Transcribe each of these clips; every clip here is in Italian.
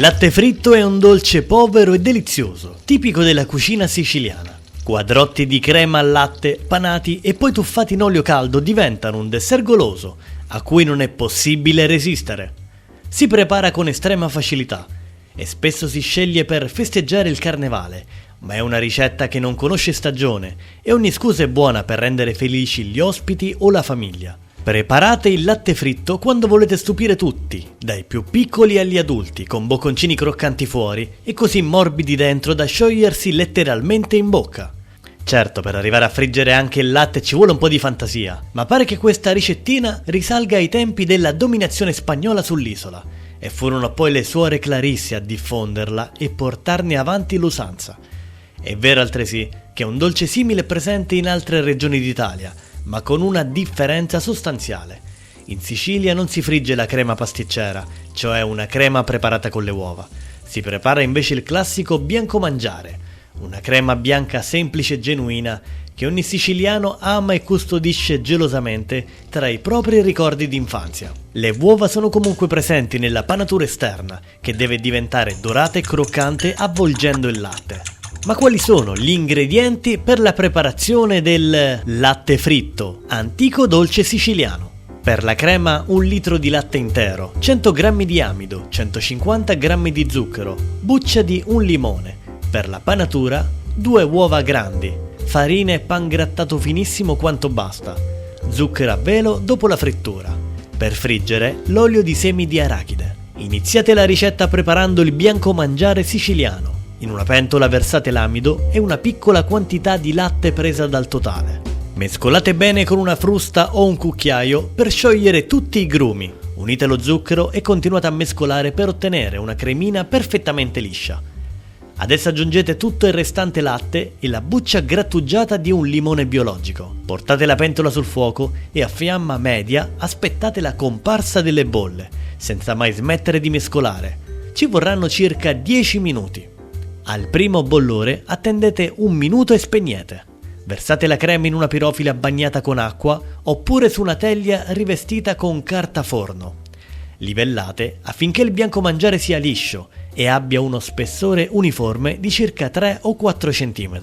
Il latte fritto è un dolce povero e delizioso, tipico della cucina siciliana. Quadrotti di crema al latte, panati e poi tuffati in olio caldo diventano un dessert goloso, a cui non è possibile resistere. Si prepara con estrema facilità e spesso si sceglie per festeggiare il carnevale, ma è una ricetta che non conosce stagione e ogni scusa è buona per rendere felici gli ospiti o la famiglia. Preparate il latte fritto quando volete stupire tutti, dai più piccoli agli adulti, con bocconcini croccanti fuori e così morbidi dentro da sciogliersi letteralmente in bocca. Certo, per arrivare a friggere anche il latte ci vuole un po' di fantasia, ma pare che questa ricettina risalga ai tempi della dominazione spagnola sull'isola, e furono poi le suore Clarisse a diffonderla e portarne avanti l'usanza. È vero altresì che un dolce simile è presente in altre regioni d'Italia, ma con una differenza sostanziale. In Sicilia non si frigge la crema pasticcera, cioè una crema preparata con le uova. Si prepara invece il classico bianco mangiare, una crema bianca semplice e genuina che ogni siciliano ama e custodisce gelosamente tra i propri ricordi d'infanzia. Le uova sono comunque presenti nella panatura esterna, che deve diventare dorata e croccante avvolgendo il latte. Ma quali sono gli ingredienti per la preparazione del latte fritto, antico dolce siciliano? Per la crema 1 litro di latte intero, 100 g di amido, 150 g di zucchero, buccia di un limone. Per la panatura 2 uova grandi, farina e pan grattato finissimo quanto basta, zucchero a velo dopo la frittura. Per friggere l'olio di semi di arachide. Iniziate la ricetta preparando il bianco mangiare siciliano. In una pentola versate l'amido e una piccola quantità di latte presa dal totale. Mescolate bene con una frusta o un cucchiaio per sciogliere tutti i grumi. Unite lo zucchero e continuate a mescolare per ottenere una cremina perfettamente liscia. Adesso aggiungete tutto il restante latte e la buccia grattugiata di un limone biologico. Portate la pentola sul fuoco e a fiamma media aspettate la comparsa delle bolle, senza mai smettere di mescolare. Ci vorranno circa 10 minuti. Al primo bollore attendete 1 minuto e spegnete. Versate la crema in una pirofila bagnata con acqua oppure su una teglia rivestita con carta forno. Livellate affinché il bianco mangiare sia liscio e abbia uno spessore uniforme di circa 3 o 4 cm.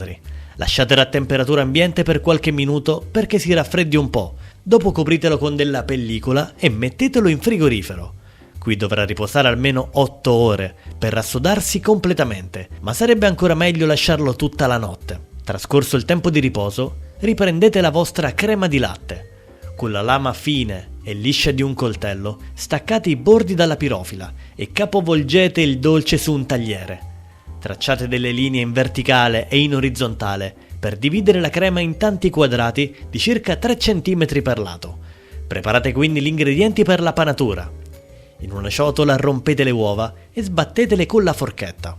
Lasciatelo a temperatura ambiente per qualche minuto perché si raffreddi un po'. Dopo copritelo con della pellicola e mettetelo in frigorifero. Qui dovrà riposare almeno 8 ore per rassodarsi completamente, ma sarebbe ancora meglio lasciarlo tutta la notte. Trascorso il tempo di riposo, riprendete la vostra crema di latte. Con la lama fine e liscia di un coltello, staccate i bordi dalla pirofila e capovolgete il dolce su un tagliere. Tracciate delle linee in verticale e in orizzontale per dividere la crema in tanti quadrati di circa 3 cm per lato. Preparate quindi gli ingredienti per la panatura. In una ciotola rompete le uova e sbattetele con la forchetta.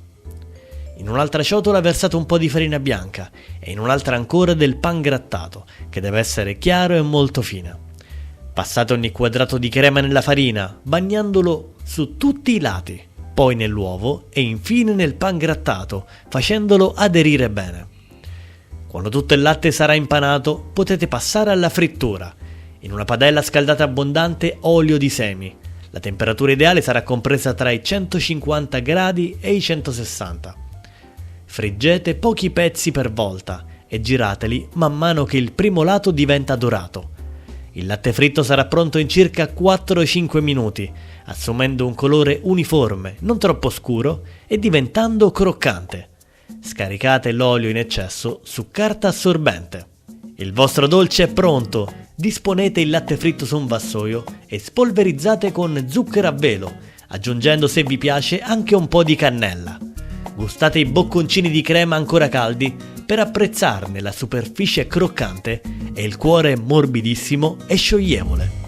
In un'altra ciotola versate un po' di farina bianca e in un'altra ancora del pan grattato, che deve essere chiaro e molto fine. Passate ogni quadrato di crema nella farina, bagnandolo su tutti i lati, poi nell'uovo e infine nel pan grattato, facendolo aderire bene. Quando tutto il latte sarà impanato, potete passare alla frittura. In una padella scaldate abbondante olio di semi. La temperatura ideale sarà compresa tra i 150 gradi e i 160. Friggete pochi pezzi per volta e girateli man mano che il primo lato diventa dorato. Il latte fritto sarà pronto in circa 4-5 minuti, assumendo un colore uniforme, non troppo scuro e diventando croccante. Scaricate l'olio in eccesso su carta assorbente. Il vostro dolce è pronto. Disponete il latte fritto su un vassoio e spolverizzate con zucchero a velo, aggiungendo se vi piace anche un po' di cannella. Gustate i bocconcini di crema ancora caldi per apprezzarne la superficie croccante e il cuore morbidissimo e scioglievole.